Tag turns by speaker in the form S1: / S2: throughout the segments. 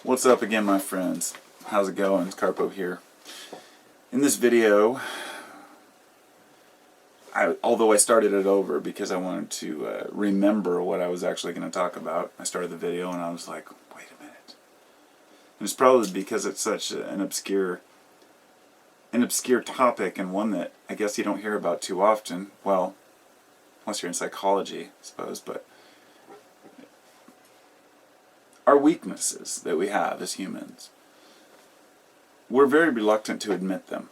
S1: What's up again, my friends? How's it going? It's Carpo here. In this video, although I started it over because I wanted to remember what I was actually going to talk about, I started the video and I was like, wait a minute. And it's probably because it's such an obscure topic, and one that I guess you don't hear about too often. Well, unless you're in psychology, I suppose, but our weaknesses that we have as humans. We're very reluctant to admit them.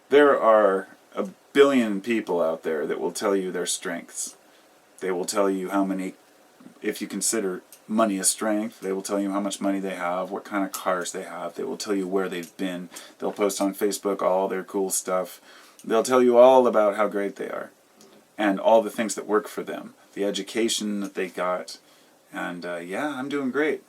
S1: There are a billion people out there that will tell you their strengths. They will tell you how many, if you consider money a strength, they will tell you how much money they have, what kind of cars they have. They will tell you where they've been. They'll post on Facebook all their cool stuff. They'll tell you all about how great they are and all the things that work for them, the education that they got. And yeah, I'm doing great.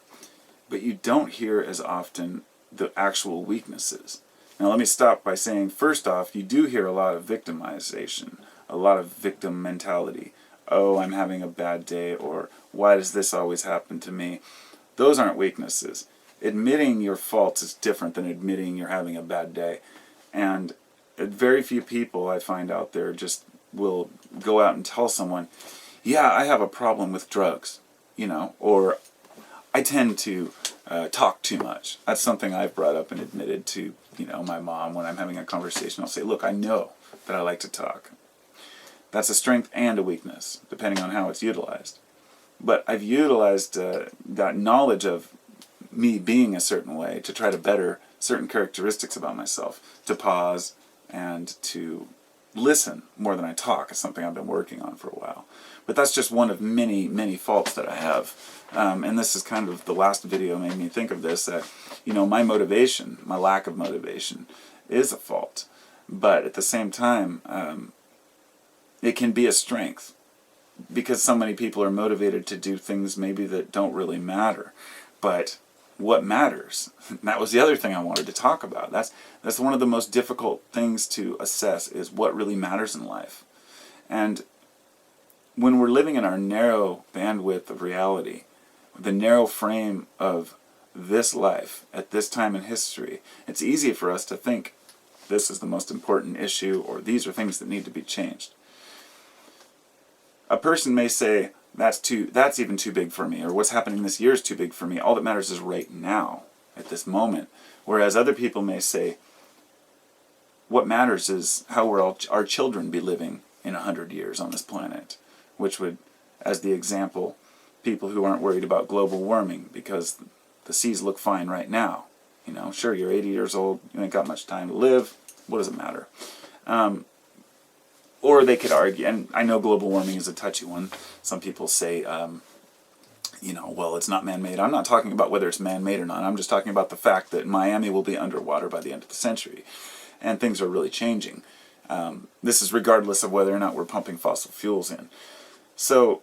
S1: But you don't hear as often the actual weaknesses. Now let me stop by saying, first off, you do hear a lot of victimization, a lot of victim mentality. Oh, I'm having a bad day, or why does this always happen to me? Those aren't weaknesses. Admitting your faults is different than admitting you're having a bad day. And very few people I find out there just will go out and tell someone, yeah, I have a problem with drugs. Or I tend to talk too much. That's something I've brought up and admitted to, my mom when I'm having a conversation. I'll say, look, I know that I like to talk. That's a strength and a weakness, depending on how it's utilized. But I've utilized that knowledge of me being a certain way to try to better certain characteristics about myself, to pause and to listen more than I talk. Is something I've been working on for a while. But that's just one of many, many faults that I have. And this is kind of the last video made me think of this, that, my motivation, my lack of motivation, is a fault. But at the same time, it can be a strength, because so many people are motivated to do things maybe that don't really matter. But what matters? That was the other thing I wanted to talk about. That's one of the most difficult things to assess, is what really matters in life. And when we're living in our narrow bandwidth of reality, the narrow frame of this life at this time in history, it's easy for us to think this is the most important issue, or these are things that need to be changed. A person may say, that's even too big for me, or what's happening this year is too big for me. All that matters is right now, at this moment. Whereas other people may say, what matters is how will our children be living in 100 years on this planet. Which would, as the example, people who aren't worried about global warming because the seas look fine right now. Sure, you're 80 years old, you ain't got much time to live, what does it matter? Or they could argue, and I know global warming is a touchy one. Some people say, well, it's not man-made. I'm not talking about whether it's man-made or not. I'm just talking about the fact that Miami will be underwater by the end of the century. And things are really changing. This is regardless of whether or not we're pumping fossil fuels in. So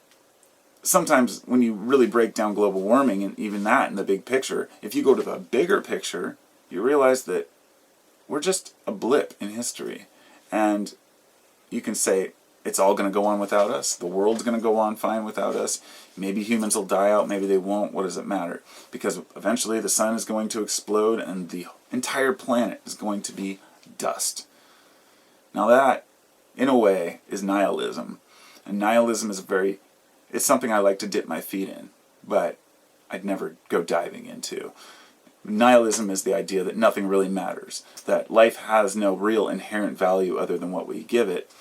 S1: sometimes when you really break down global warming, and even that in the big picture, if you go to the bigger picture, you realize that we're just a blip in history. And you can say, it's all going to go on without us. The world's going to go on fine without us. Maybe humans will die out, maybe they won't. What does it matter? Because eventually the sun is going to explode and the entire planet is going to be dust. Now that, in a way, is nihilism. And nihilism is it's something I like to dip my feet in, but I'd never go diving into. Nihilism is the idea that nothing really matters, that life has no real inherent value other than what we give it.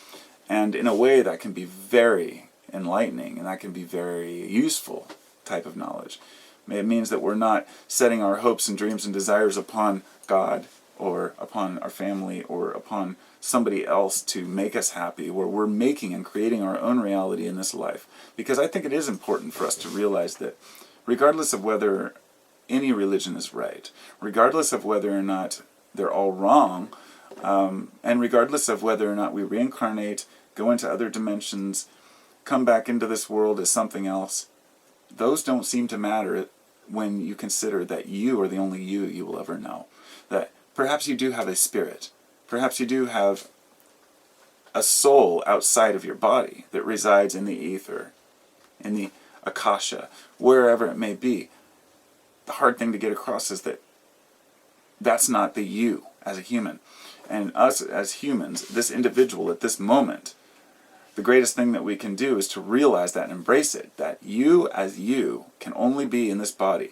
S1: And in a way that can be very enlightening, and that can be very useful type of knowledge. It means that we're not setting our hopes and dreams and desires upon God, or upon our family, or upon somebody else to make us happy, where we're making and creating our own reality in this life. Because I think it is important for us to realize that regardless of whether any religion is right, regardless of whether or not they're all wrong, and regardless of whether or not we reincarnate, go into other dimensions, come back into this world as something else, those don't seem to matter when you consider that you are the only you will ever know. That perhaps you do have a spirit. Perhaps you do have a soul outside of your body that resides in the ether, in the akasha, wherever it may be. the hard thing to get across is that that's not the you as a human. And us as humans, this individual at this moment, the greatest thing that we can do is to realize that and embrace it, that you as you can only be in this body.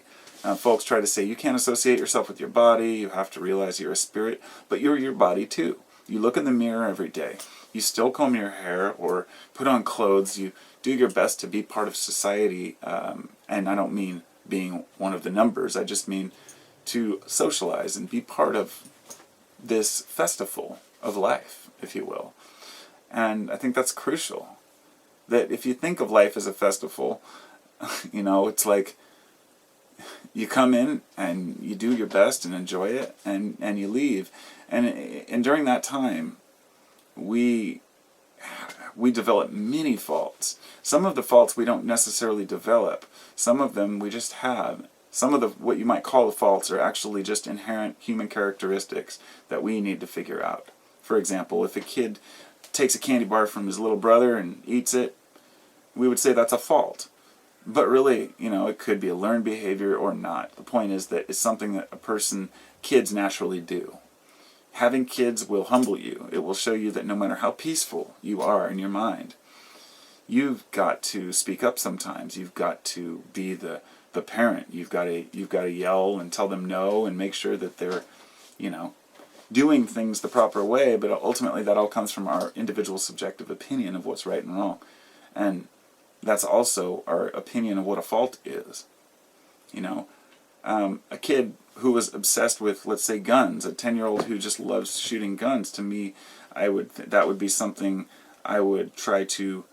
S1: Folks try to say you can't associate yourself with your body, you have to realize you're a spirit, but you're your body too. You look in the mirror every day. You still comb your hair or put on clothes. You do your best to be part of society, and I don't mean being one of the numbers, I just mean to socialize and be part of this festival of life, if you will. And I think that's crucial. That if you think of life as a festival, it's like you come in and you do your best and enjoy it, and you leave. And during that time, we develop many faults. Some of the faults we don't necessarily develop. Some of them we just have. Some of the what you might call the faults are actually just inherent human characteristics that we need to figure out. For example, if a kid takes a candy bar from his little brother and eats it, we would say that's a fault. But really, it could be a learned behavior or not. The point is that it's something that kids naturally do. Having kids will humble you. It will show you that no matter how peaceful you are in your mind, you've got to speak up sometimes. You've got to be the parent. You've got to yell and tell them no and make sure that they're, doing things the proper way, but ultimately that all comes from our individual subjective opinion of what's right and wrong. And that's also our opinion of what a fault is. A kid who was obsessed with, let's say, guns, a 10-year-old who just loves shooting guns, to me, that would be something I would try to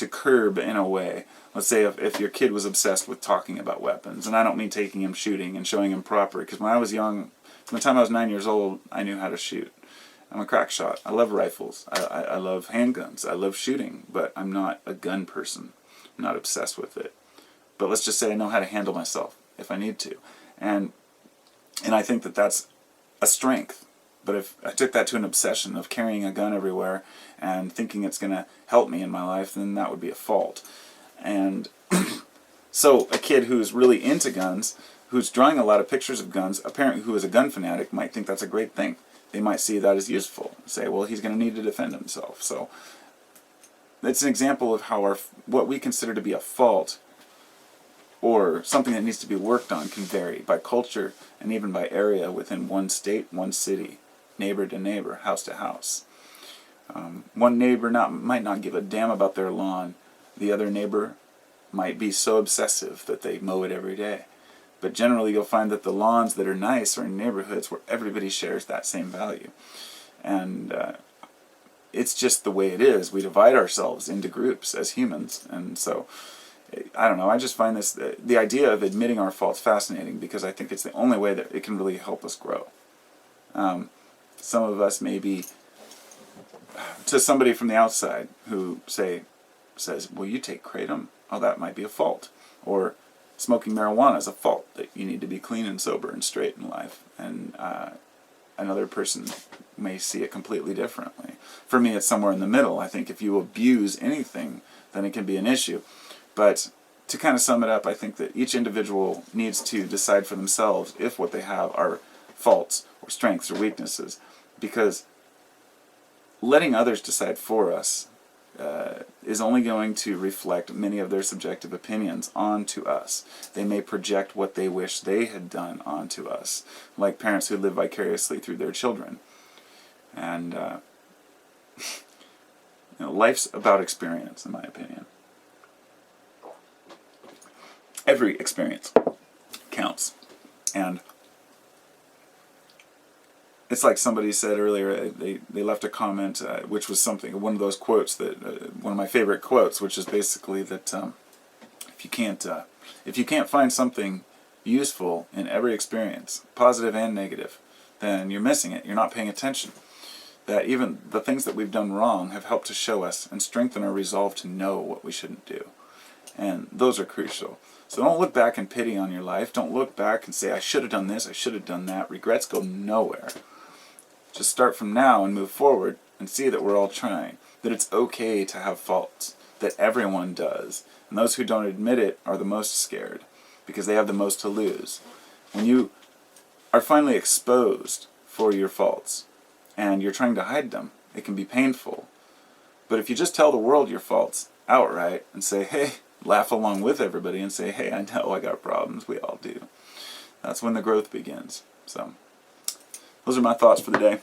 S1: curb in a way. Let's say if your kid was obsessed with talking about weapons, and I don't mean taking him shooting and showing him proper, because when I was young, from the time I was 9 years old, I knew how to shoot. I'm a crack shot. I love rifles. I love handguns. I love shooting, but I'm not a gun person. I'm not obsessed with it. But let's just say I know how to handle myself if I need to. And I think that that's a strength. But if I took that to an obsession of carrying a gun everywhere and thinking it's going to help me in my life, then that would be a fault. And so a kid who's really into guns, who's drawing a lot of pictures of guns, a parent who is a gun fanatic might think that's a great thing. They might see that as useful. Say, well, he's going to need to defend himself. So it's an example of how what we consider to be a fault or something that needs to be worked on can vary by culture and even by area within one state, one city, neighbor to neighbor, house to house. One neighbor might not give a damn about their lawn. The other neighbor might be so obsessive that they mow it every day. But generally you'll find that the lawns that are nice are in neighborhoods where everybody shares that same value. And it's just the way it is. We divide ourselves into groups as humans. And so, I don't know, I just find the idea of admitting our faults fascinating, because I think it's the only way that it can really help us grow. Some of us maybe, to somebody from the outside who says, well, you take kratom, oh, that might be a fault. Or smoking marijuana is a fault, that you need to be clean and sober and straight in life. And another person may see it completely differently. For me, it's somewhere in the middle. I think if you abuse anything, then it can be an issue. But to kind of sum it up, I think that each individual needs to decide for themselves if what they have are faults or strengths or weaknesses. Because letting others decide for us is only going to reflect many of their subjective opinions onto us. They may project what they wish they had done onto us, like parents who live vicariously through their children. And life's about experience, in my opinion. Every experience counts. And it's like somebody said earlier, they left a comment, which was one of those quotes, one of my favorite quotes, which is basically that if you can't find something useful in every experience, positive and negative, then you're missing it. You're not paying attention. That even the things that we've done wrong have helped to show us and strengthen our resolve to know what we shouldn't do. And those are crucial. So don't look back and pity on your life. Don't look back and say, I should have done this, I should have done that. Regrets go nowhere. Just start from now and move forward and see that we're all trying. That it's okay to have faults. That everyone does. And those who don't admit it are the most scared. because they have the most to lose. When you are finally exposed for your faults and you're trying to hide them, it can be painful. But if you just tell the world your faults outright and say, hey, laugh along with everybody and say, hey, I know I got problems, we all do. That's when the growth begins. So, those are my thoughts for the day.